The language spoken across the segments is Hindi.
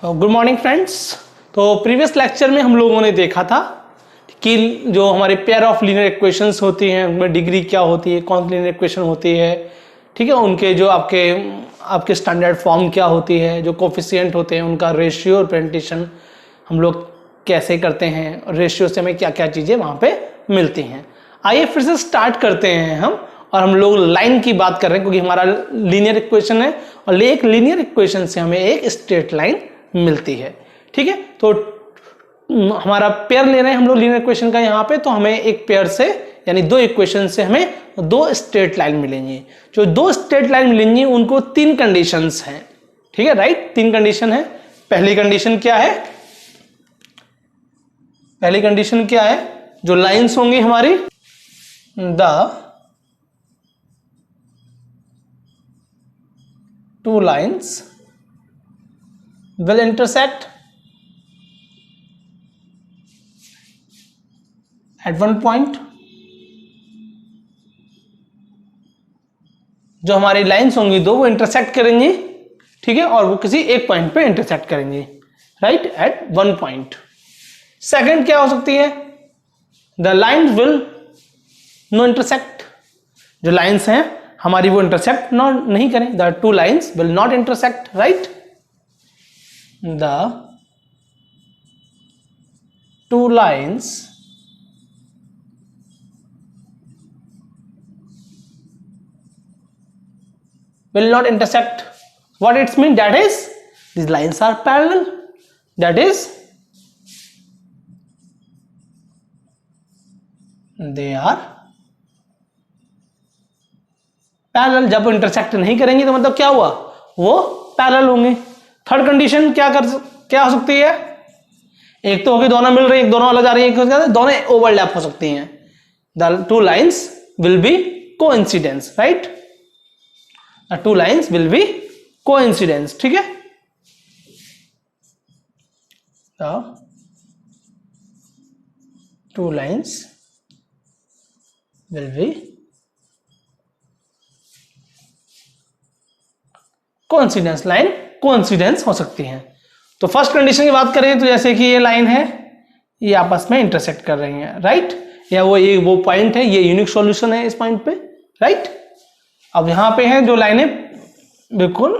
Good morning friends. तो प्रीवियस लेक्चर में हम लोगों ने देखा था कि जो हमारे पेयर ऑफ लीनियर इक्वेशंस होती हैं उनमें डिग्री क्या होती है, कौन सी लीनियर इक्वेशन होती है, ठीक है, उनके जो आपके स्टैंडर्ड फॉर्म क्या होती है, जो कोफिशिएंट होते हैं उनका रेशियो और प्रेजेंटेशन हम लोग कैसे करते हैं, रेशियो से हमें क्या क्या चीज़ें वहाँ पे मिलती हैं। आइए फिर से स्टार्ट करते हैं हम लोग लाइन की बात कर रहे हैं क्योंकि हमारा लीनियर इक्वेशन है और एक लीनियर इक्वेशन से हमें एक स्ट्रेट लाइन मिलती है। ठीक है, तो हमारा पेयर ले रहे हैं हम लोग लीनियर इक्वेशन का यहाँ पे, तो हमें एक पेयर से यानी दो इक्वेशन से हमें दो स्ट्रेट लाइन मिलेंगी। जो दो स्ट्रेट लाइन मिलेंगी उनको तीन कंडीशंस हैं। ठीक है, राइट, तीन कंडीशन है। पहली कंडीशन क्या है? पहली कंडीशन क्या है? जो लाइंस होंगी हमारी, the two lines will intersect at one point। जो हमारी लाइंस होंगी दो वो इंटरसेक्ट करेंगी, ठीक है, और वो किसी एक पॉइंट पे इंटरसेक्ट करेंगी, right, at one point. Second क्या हो सकती है? The lines will no intersect. जो लाइंस हैं हमारी वो इंटरसेक्ट नहीं करें। The two lines will not intersect, right, the two lines will not intersect. What it means? That is, these lines are parallel. That is, they are parallel. जब इंटरसेक्ट नहीं करेंगे तो मतलब क्या हुआ? वो पैरेलल होंगे। थर्ड कंडीशन क्या हो सकती है? एक तो होगी दोनों मिल रही है, एक दोनों अलग जा रही है, दोनों ओवरलैप हो सकती हैं। The two lines will be coincidence, right, the two lines will be coincidence. ठीक है, the two lines will be coincidence. Line coincidence हो सकती है। तो फर्स्ट कंडीशन की बात करें तो जैसे कि ये लाइन है, ये आपस में इंटरसेक्ट कर रही हैं, राइट, या वो पॉइंट है, ये यूनिक सॉल्यूशन है इस पॉइंट पे, राइट। अब यहां पे है जो लाइनें बिल्कुल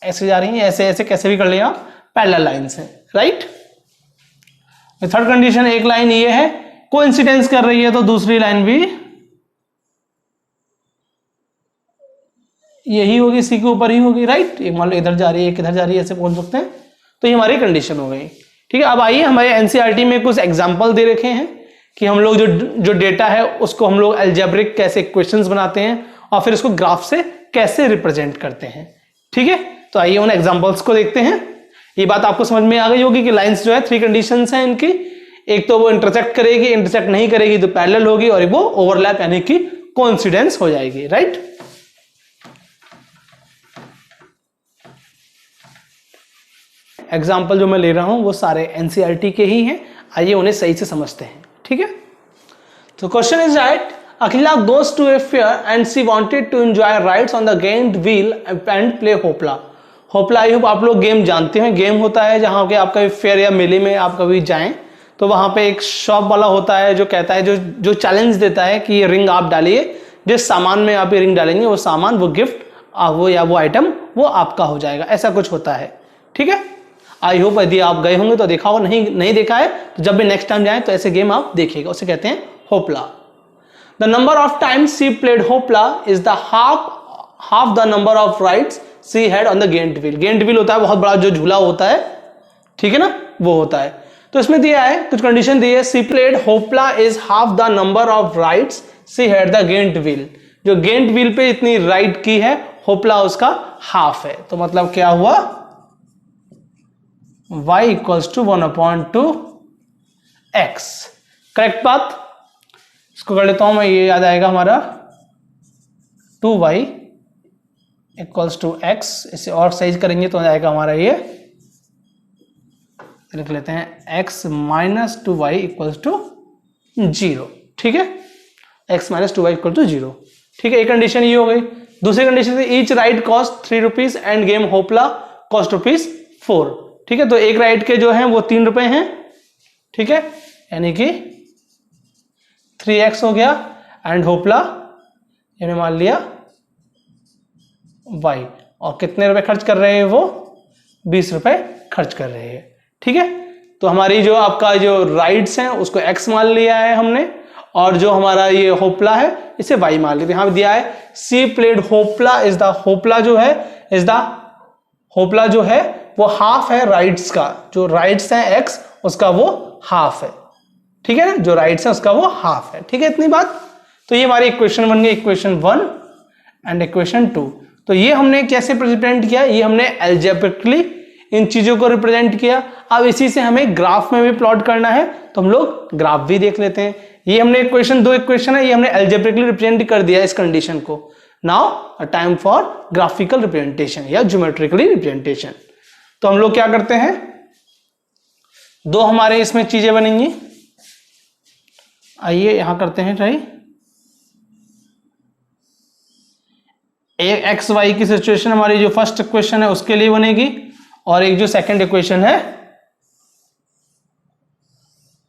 ऐसे जा रही हैं, ऐसे ऐसे कैसे भी कर लिया आप, पैरेलल लाइंस है, राइट। थर्ड कंडीशन, एक लाइन ये है कोइंसिडेंस कर रही है तो दूसरी लाइन भी यही होगी, सी के ऊपर ही होगी, राइट। एक मान लो इधर जा रही है, एक इधर जा रही है, ऐसे बोल सकते हैं। तो ये हमारी कंडीशन हो गई। ठीक है, अब आइए हमारे एनसीईआरटी में कुछ एग्जांपल दे रखे हैं कि हम लोग जो डेटा है उसको हम लोग अलजेब्रिक कैसे इक्वेशंस बनाते हैं और फिर उसको ग्राफ से कैसे रिप्रेजेंट करते हैं। ठीक है, तो आइए उन एग्जांपल्स को देखते हैं। ये बात आपको समझ में आ गई होगी कि लाइंस जो है थ्री कंडीशंस हैं इनकी। एक तो वो इंटरसेक्ट करेगी, इंटरसेक्ट नहीं करेगी तो पैरेलल होगी, और वो ओवरलैप यानी कि कोइंसिडेंस हो जाएगी, राइट। एग्जाम्पल जो मैं ले रहा हूं वो सारे एनसीईआरटी के ही हैं। आइए उन्हें सही से समझते हैं। ठीक है, तो question is right, Akhila goes to a fair and she wanted to enjoy rides on the giant wheel and play hoopla. Hoopla, I hope आप लोग गेम जानते हैं। गेम होता है जहां के आप कभी फेयर या मेले में आप कभी जाएं तो वहां पे एक शॉप वाला होता है जो कहता है, जो चैलेंज देता है कि ये रिंग आप डालिए, जिस सामान में आप ये रिंग डालेंगे वो सामान, वो गिफ्ट, वो आइटम वो आपका हो जाएगा। ऐसा कुछ होता है। ठीक है, आई होप यदि आप गए होंगे तो देखा होगा, नहीं देखा है तो जब भी नेक्स्ट टाइम जाए तो ऐसे गेम आप देखिएगा। उसे कहते हैं hoopla. The number of times she played hoopla is the half the number of rides she had on the giant wheel. Giant wheel होता है बहुत बड़ा जो झूला होता है, ठीक है ना, वो होता है। तो इसमें दिया है, कुछ कंडीशन दी है, she played hoopla is half the number of rides she had the giant wheel. जो गेंट व्हील पे इतनी राइड की है, होपला उसका हाफ है। तो मतलब क्या हुआ, y equals to 1/2x। Correct बात। इसको कर लेता हूं मैं, ये याद आएगा हमारा 2y इक्वल्स टू x। इसे और सही करेंगे तो आ जाएगा हमारा ये, लिख लेते हैं x minus 2y equals to 0। ठीक है, x minus 2y equal to 0। ठीक है, एक कंडीशन ये हो गई। दूसरी condition each ride cost 3 rupees and game hoopla cost rupees 4। ठीक है, तो एक राइड के जो हैं वो 3 रुपए हैं, ठीक है, यानी कि 3x हो गया, एंड होपला इन्हें मान लिया y, और कितने रुपए खर्च कर रहे हैं वो 20 रुपए खर्च कर रहे हैं, ठीक है। तो हमारी जो आपका जो राइड्स हैं उसको x मान लिया है हमने, और जो हमारा ये होपला है इसे y मान लिया। यहां पे दिया है she played hoopla is the, होपला जो है इज द, होपला जो है वो हाफ है राइड्स का, जो राइड्स है x उसका वो हाफ है, ठीक है ना, जो राइड्स है उसका वो हाफ है, ठीक है, इतनी बात। तो ये हमारी इक्वेशन बन गई, इक्वेशन 1 एंड इक्वेशन 2। तो ये हमने कैसे रिप्रेजेंट किया, ये हमने अलजेब्रिकली इन चीजों को रिप्रेजेंट किया। अब इसी से हमें ग्राफ में भी प्लॉट करना है, तो हम लोग ग्राफ भी देख लेते हैं। ये हमने इक्वेशन, 2 इक्वेशन है, ये हमने अलजेब्रिकली रिप्रेजेंट कर दिया इस कंडीशन को। Now time for graphical representation या ज्योमेट्रिकली रिप्रेजेंटेशन। तो हम लोग क्या करते हैं, 2 हमारे इसमें चीजें बनेंगी। आइए यहां करते हैं ट्राई। एक एक्स वाई की सिचुएशन हमारी जो फर्स्ट इक्वेशन है उसके लिए बनेगी, और एक जो सेकंड इक्वेशन है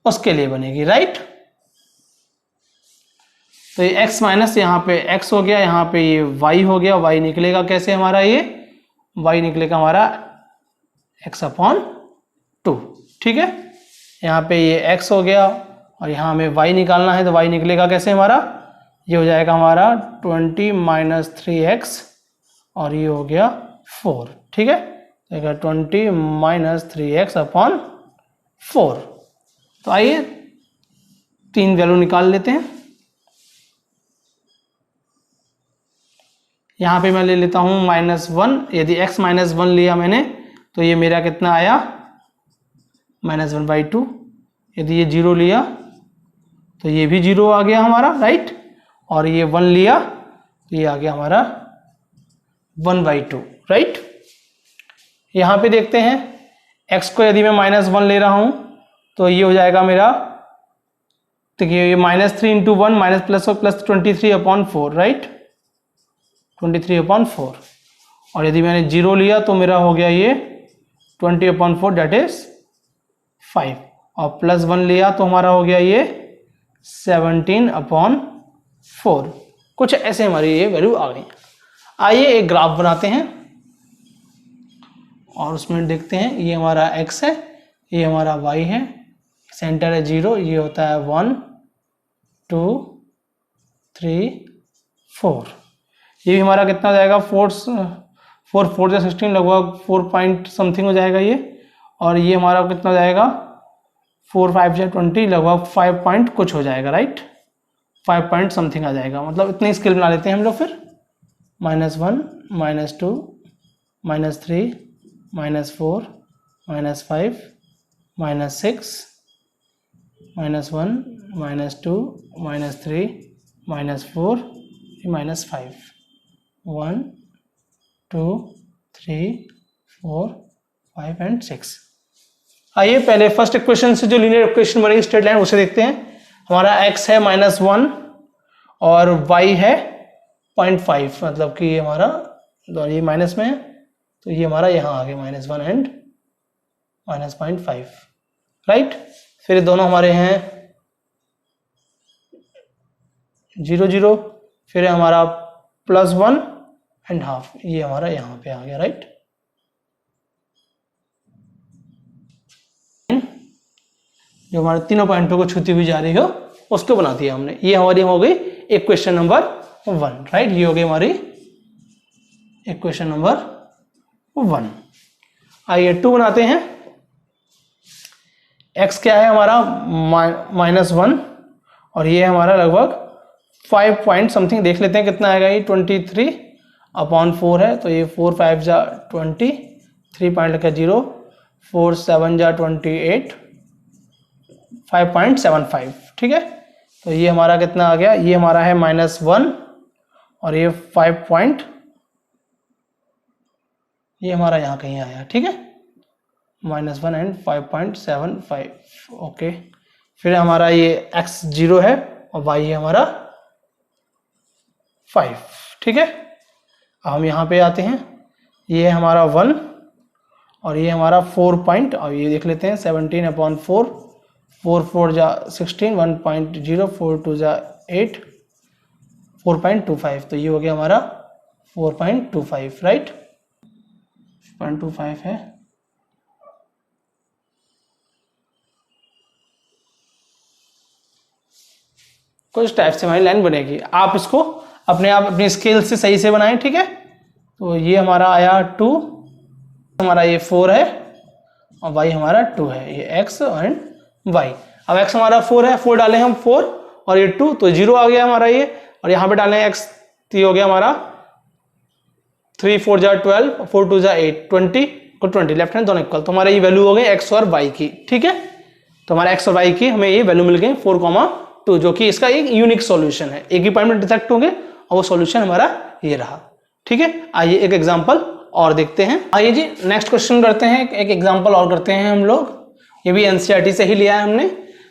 उसके लिए बनेगी, राइट। तो ये x माइनस यहाँ पे x हो गया, यहाँ पे ये y हो गया, y निकलेगा कैसे हमारा, ये y निकलेगा हमारा x अपॉन 2, ठीक है। यहाँ पे ये x हो गया और यहाँ हमें y निकालना है, तो y निकलेगा कैसे हमारा, ये हो जाएगा हमारा 20 माइनस 3x और ये हो गया 4, ठीक है, तो 20 माइनस 3x अपॉन 4। तो आइए 3 वैल्यू निकाल लेते हैं। यहाँ पे मैं ले लेता हूँ -1, यदि x -1 लिया मैंने तो ये मेरा कितना आया -1/2, यदि ये 0 लिया तो ये भी 0 आ गया हमारा, राइट, और ये 1 लिया तो ये आ गया हमारा 1/2, राइट। यहाँ पे देखते हैं x को यदि मैं -1 ले रहा हूँ तो ये हो जाएगा मेरा, देखिए ये -3 × 1 माइनस प्लस और प्लस 23/4, राइट, 23/4, और यदि मैंने 0 लिया तो मेरा हो गया ये 20/4 दैट इज 5, और प्लस 1 लिया तो हमारा हो गया ये 17/4। कुछ ऐसे हमारी ये वैल्यू आ गई। आइए एक ग्राफ बनाते हैं और उसमें देखते हैं, ये हमारा x है, ये हमारा y है, सेंटर है 0, ये होता है 1 2 3 4, ये भी हमारा कितना जाएगा 4 4 या 16, लगभग 4 पॉइंट समथिंग हो जाएगा ये, और ये हमारा कितना जाएगा 4 5 या 20, लगभग 5 पॉइंट कुछ हो जाएगा, राइट, 5 पॉइंट समथिंग आ जाएगा, मतलब इतनी स्केल बना लेते हैं हम लोग। फिर -1 -2 -3 -4 -5 -6 -1 -2 -3 -4 -5 1 2 3 4 5 एंड 6। आइए पहले फर्स्ट इक्वेशन से जो लीनियर इक्वेशन बनेगी स्ट्रेट लाइन उसे देखते हैं। हमारा x है -1 और y है 0.5, मतलब कि हमारा ये माइनस में है तो ये हमारा यहाँ आ गया -1 एंड -0.5, राइट। फिर दोनों हमारे हैं 0 0, फिर हमारा +1 एंड हाफ, ये हमारा यहाँ पे आ गया, राइट। जो हमारे तीनों पॉइंटों को छूती हुई जा रही हो उसको बना दिया हमने। ये हमारी हो गई इक्वेशन नंबर 1, राइट, ये हो गई हमारी इक्वेशन नंबर 1। आइए 2 बनाते हैं। x क्या है हमारा -1 और ये हमारा लगभग 5 पॉइंट समथिंग, देख लेते हैं कितना आएगा, ये 23/4 है, तो ये 4 5 जा 20, 3 पॉइंट लगा 0, 4 7 जा 28, 5.75, ठीक है। तो ये हमारा कितना आ गया, ये हमारा है -1 और ये 5 पॉइंट, ये हमारा यहाँ कहीं आया, ठीक है, -1 एंड 5.75, ओके। फिर हमारा ये x 0 है और y है हमारा 5, ठीक है। अब हम यहाँ पे आते हैं, ये है हमारा 1 और ये हमारा 4 पॉइंट, और ये देख लेते हैं 17/4, 4 4 जा 16, 1.0, 4 2 जा 8, 4.25, तो ये हो गया हमारा 4.25, राइट, 4.25 है। कुछ टाइप से हमारी लाइन बनेगी, आप इसको अपने आप अपनी स्केल से सही से बनाएं, ठीक है। तो ये हमारा आया 2, हमारा ये 4 है और y हमारा 2 है, ये x एंड y। अब x हमारा 4 है, 4 डाले हम 4 और ये 2, तो 0 आ गया हमारा ये, और यहाँ पे डालें x, तो ये हो गया हमारा 3 4 जा 12, 4 2 जा 8, 20 और 20 लेफ्ट हैंड दोनों इक्वल, तो हमारा ये वैल्यू हो गई x और y की, ठीक है। तो हमारा x और y की हमें ये वैल्यू मिल गई 4,2, जो कि इसका एक यूनिक सॉल्यूशन है, एक ही पॉइंट में इंटरसेक्ट होंगे और वो सॉल्यूशन हमारा ये रहा, ठीक है। आइए एक एग्जांपल और देखते हैं। आइए जी नेक्स्ट क्वेश्चन करते हैं, एक एग्जांपल और करते हैं हम लोग, ये भी एनसीईआरटी से ही लिया है हमने।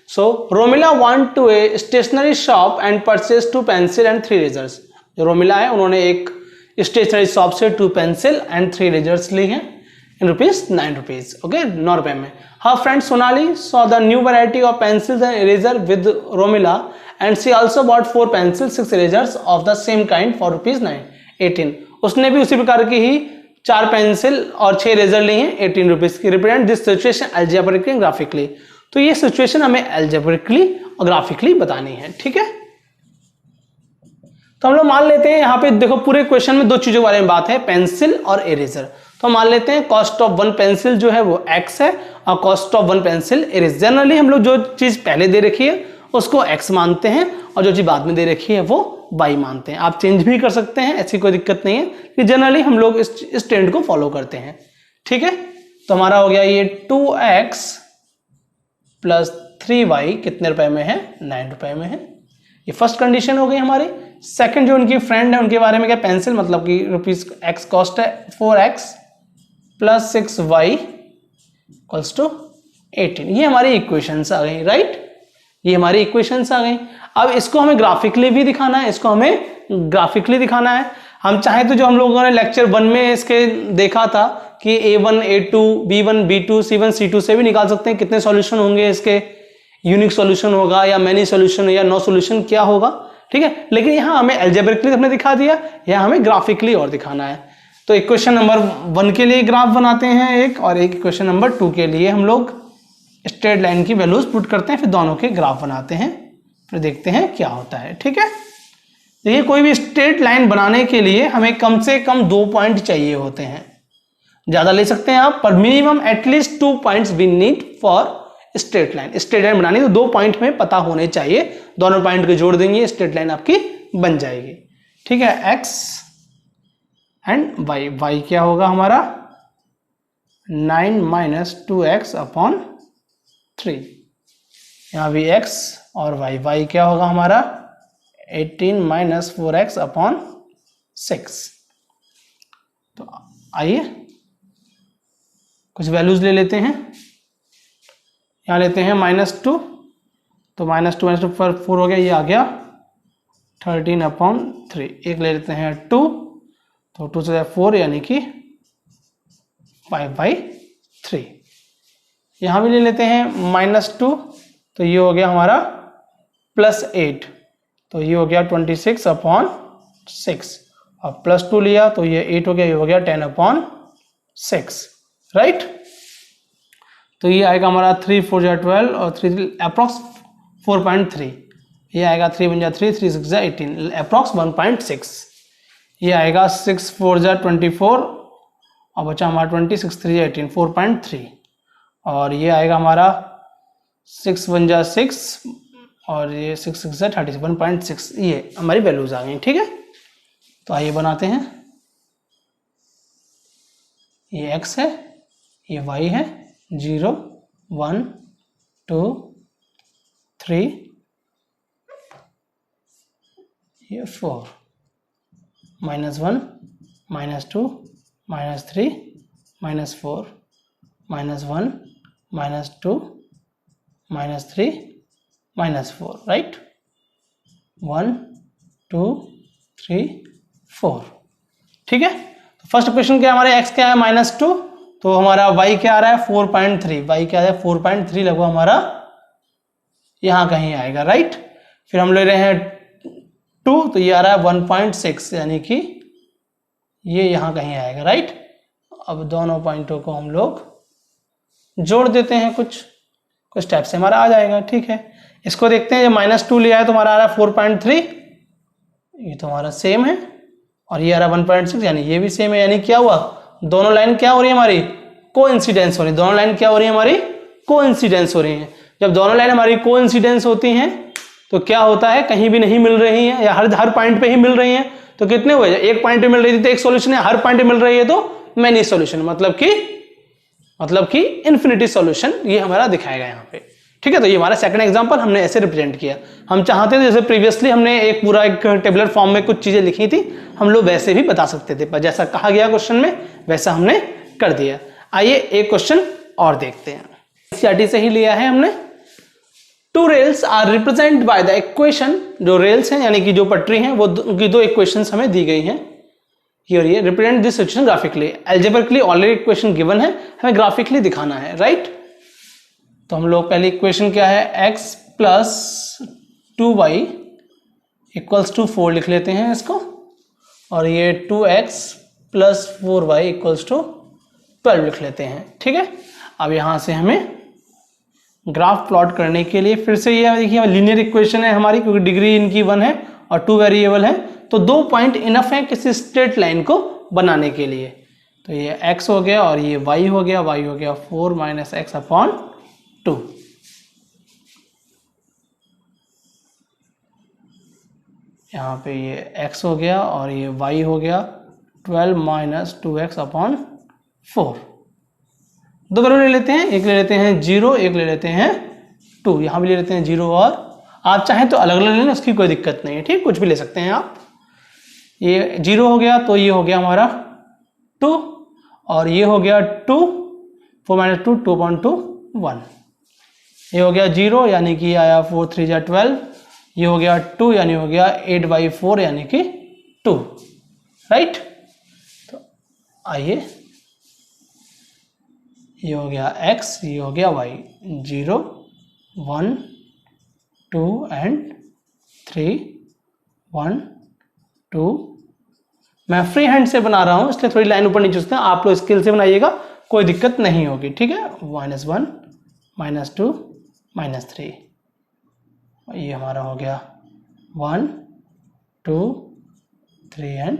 So Romila want to a stationery shop and purchase 2 pencil and 3 erasers. जो रोमिला है उन्होंने एक स्टेशनरी शॉप से 2 पेंसिल एंड 3 रेजर्स ली हैं इन ₹9, ओके, 9 रुपए में। Her friend Sonali saw the new variety of pencils and eraser with Romila, and she also bought 4 pencils, 6 erasers of the same kind for ₹18। उसने भी उसी प्रकार की ही 4 पेंसिल और 6 इरेजर लिए हैं ₹18 की। Represent this situation algebraically graphically. तो ये सिचुएशन हमें अलजेब्रिकली और ग्राफिकली बतानी है, ठीक है। तो हम लोग मान लेते हैं यहाँ पे देखो पूरे क्वेश्चन में 2 चीजों के बारे में बात है, पेंसिल और इरेजर। तो मान लेते हैं कॉस्ट ऑफ 1 पेंसिल जो है वो x है और cost of 1 pencil eraser. Generally हम लोग जो चीज पहले दे रखी है उसको x मानते हैं और जो चीज बाद में दे रखी है वो y मानते हैं। आप चेंज भी कर सकते हैं, ऐसी कोई दिक्कत नहीं है, कि जनरली हम लोग इस ट्रेंड को फॉलो करते हैं, ठीक है। तो हमारा हो गया ये 2x प्लस 3y कितने रुपए में है, 9 रुपए में है। ये फर्स्ट कंडीशन हो गई हमारी। सेकंड जो उनकी फ्रेंड है उनके बारे में क्या, पेंसिल मतलब कि ₹x कॉस्ट है, 4x plus 6y equals to 18। ये हमारी इक्वेशंस आ गई, राइट, ये हमारी इक्वेशंस आ गई। अब इसको हमें ग्राफिकली भी दिखाना है, इसको हमें ग्राफिकली दिखाना है। हम चाहे तो जो हम लोगों ने लेक्चर 1 में इसके देखा था कि A1 A2 B1 B2 C1 C2 से भी निकाल सकते हैं कितने सॉल्यूशन होंगे इसके, यूनिक सॉल्यूशन होगा या मैनी सॉल्यूशन या नो सॉल्यूशन क्या होगा, ठीक है। लेकिन यहाँ हमें अलजेब्रिकली हमने दिखा दिया, यहाँ हमें ग्राफिकली और दिखाना है। तो इक्वेशन नंबर 1 के लिए ग्राफ बनाते हैं एक, और एक इक्वेशन नंबर 2 के लिए हम लोग स्ट्रेट लाइन की वैल्यूज पुट करते हैं, फिर दोनों के ग्राफ बनाते हैं, फिर देखते हैं क्या होता है, ठीक है। देखिए कोई भी स्ट्रेट लाइन बनाने के लिए हमें कम से कम 2 पॉइंट चाहिए होते हैं, ज्यादा ले सकते हैं आप, पर minimum at least 2 points we need for straight line. Straight line बनानी तो 2 पॉइंट में पता होने चाहिए, दोनों पॉइंट को जोड़ देंगे स्ट्रेट लाइन आपकी बन जाएगी, ठीक है। x एंड y क्या होगा हमारा 9 माइनस 2x अपॉन 3, यहां भी x और y क्या होगा हमारा 18 माइनस 4x अपॉन 6। तो आइए कुछ वैल्यूज ले लेते हैं, यहाँ लेते हैं -2, तो -2 -2 पर 4 हो गया, ये आ गया 13/3। एक ले लेते हैं 2, तो 2 से 4 यानी कि 5/3। यहाँ भी ले लेते हैं -2, तो ये हो गया हमारा +8, तो ये हो गया 26/6, और +2 लिया तो ये 8 हो गया, ये हो गया 10/6, राइट। तो ये आएगा हमारा 3 4 जा 12 और 3 अप्रॉक्स 4.3, ये आएगा 3 1 जा 3 3 6 जा 18 अप्रॉक्स 1.6, ये आएगा 6 4 जा 24 और बचा हमारा 20 6 3 जा 18 4.3, और ये आएगा हमारा 6 1 जा 6 और ये 6 6 जा 30 1.6। ये हमारी वैल्यूज आ गई, ठीक है। तो आइए बनाते हैं, ये x है, ये y है, 0 1 2 3, ये 4, -1 -2 -3 -4 -1 -2 -3 -4, राइट, 1 2 3 4, ठीक है। तो फर्स्ट क्वेश्चन क्या हमारे x क्या है -2, तो हमारा y क्या आ रहा है 4.3, y क्या है 4.3 लगभग हमारा यहां कहीं आएगा, राइट। फिर हम ले रहे हैं 2, तो ये आ रहा है 1.6, यानी कि ये यहां कहीं आएगा, राइट। अब दोनों पॉइंटों को हम लोग जोड़ देते हैं, कुछ टाइप से हमारा आ जाएगा, ठीक है। इसको देखते हैं, जब -2 लिया है तो हमारा आ रहा है 4.3, ये तो हमारा सेम है, और ये आ रहा है 1.6, यानी ये भी सेम है। यानी क्या हुआ, दोनों लाइन क्या हो रही है हमारी, कोइंसिडेंस हो रही है। दोनों लाइन क्या हो रही है हमारी, कोइंसिडेंस हो रही है। जब दोनों लाइन हमारी कोइंसिडेंस होती हैं तो क्या होता है, कहीं भी नहीं मिल रही है या हर पॉइंट पे ही मिल रही है, तो कितने हुए, एक पॉइंट पे मिल रही थी तो एक सॉल्यूशन है, हर पॉइंट पे मिल रही है तो मैनी सॉल्यूशन, मतलब कि इन्फिनिटी सॉल्यूशन ये हमारा दिखाएगा यहाँ पे, ठीक है। तो ये हमारा सेकंड एग्जांपल हमने ऐसे रिप्रेजेंट किया। हम चाहते थे जैसे प्रीवियसली हमने एक पूरा एक टेबुलर फॉर्म में कुछ चीजें लिखी थी, हम लोग वैसे भी बता सकते थे, पर जैसा कहा गया क्वेश्चन में वैसा हमने कर दिया। आइए एक क्वेश्चन और देखते हैं, एनसीईआरटी से ही लिया है हमने। Two rails are represent by the equation, जो रेल्स हैं यानी कि जो पटरी हैं वो उनकी दो इक्वेशंस हमें दी गई हैं। हियर ये represent this situation graphically, algebraically already equation given है, हमें ग्राफिकली दिखाना है, राइट। तो हम लोग पहली इक्वेशन क्या है, x + 2y = 4 लिख लेते हैं इसको, और ये 2x + 4y = 12 लिख लेते हैं, ठीक है। अब यहां से हमें ग्राफ प्लॉट करने के लिए फिर से ये देखिए लीनियर इक्वेशन है हमारी, क्योंकि डिग्री इनकी 1 है और 2 वेरिएबल है, तो 2 पॉइंट इनफ है किसी स्ट्रेट लाइन को बनाने के लिए। तो ये x हो गया और ये y हो गया, y हो गया 4 - x/2। यहाँ पे ये x हो गया और ये y हो गया 12 - 2x/4। दो वैल्यू ले लेते हैं, एक ले लेते हैं 0, एक ले लेते हैं 2, यहाँ भी ले लेते हैं 0, और आप चाहें तो अलग अलग लेना, उसकी कोई दिक्कत नहीं है, ठीक, कुछ भी ले सकते हैं आप। ये 0 हो गया तो ये हो गया हमारा 2, और ये हो गया 2, 4 - 2 2.2 1, ये हो गया 0 यानी कि आया 4 3 जा 12, ये हो गया 2 यानी हो गया 8/4 यानी कि 2, राइट। तो आइए, ये हो गया x, ये हो गया y, 0 1 2 एंड 3 1 2। मैं फ्री हैंड से बना रहा हूं इसलिए थोड़ी लाइन ऊपर नीचे होते हैं, आप लोग स्केल से बनाइएगा, कोई दिक्कत नहीं होगी, ठीक है। -1 -2 -3, ये हमारा हो गया 1 2 3 एंड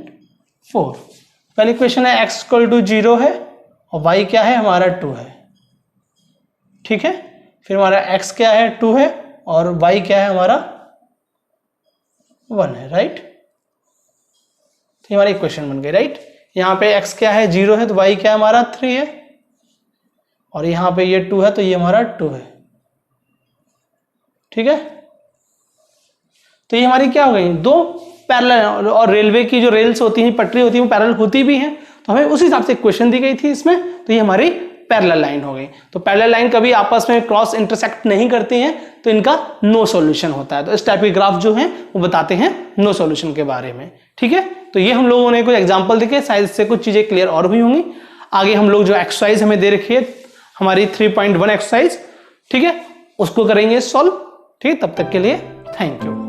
4। पहली क्वेश्चन है x = 0 है और y क्या है हमारा 2 है, ठीक है। फिर हमारा x क्या है 2 है और y क्या है हमारा 1 है, राइट। तो हमारी इक्वेशन बन गई, राइट। यहाँ पे x क्या है 0 है तो y क्या है हमारा 3 है, और यहाँ पे ये 2 है तो ये हमारा 2 है, ठीक है। तो ये हमारी क्या हो गई, दो पैरेलल, और रेलवे की जो रेल्स होती हैं, पटरी होती है, वो पैरेलल होती भी हैं, तो हमें उस हिसाब से क्वेश्चन दी गई थी इसमें, तो ये हमारी पैरेलल लाइन हो गई। तो पैरेलल लाइन कभी आपस में क्रॉस इंटरसेक्ट नहीं करती हैं तो इनका नो सॉल्यूशन होता है। तो इस टाइप के ग्राफ जो हैं वो बताते हैं नो सॉल्यूशन के बारे में, ठीक है। तो ये हम लोगों ने कुछ एग्जांपल देखे, शायद इससे कुछ चीजें क्लियर और भी होंगी। आगे हम लोग जो एक्सरसाइज हमें दे रखी है हमारी 3.1 एक्सरसाइज, ठीक है, उसको करेंगे सॉल्व, ठीक है। तब तक के लिए थैंक यू।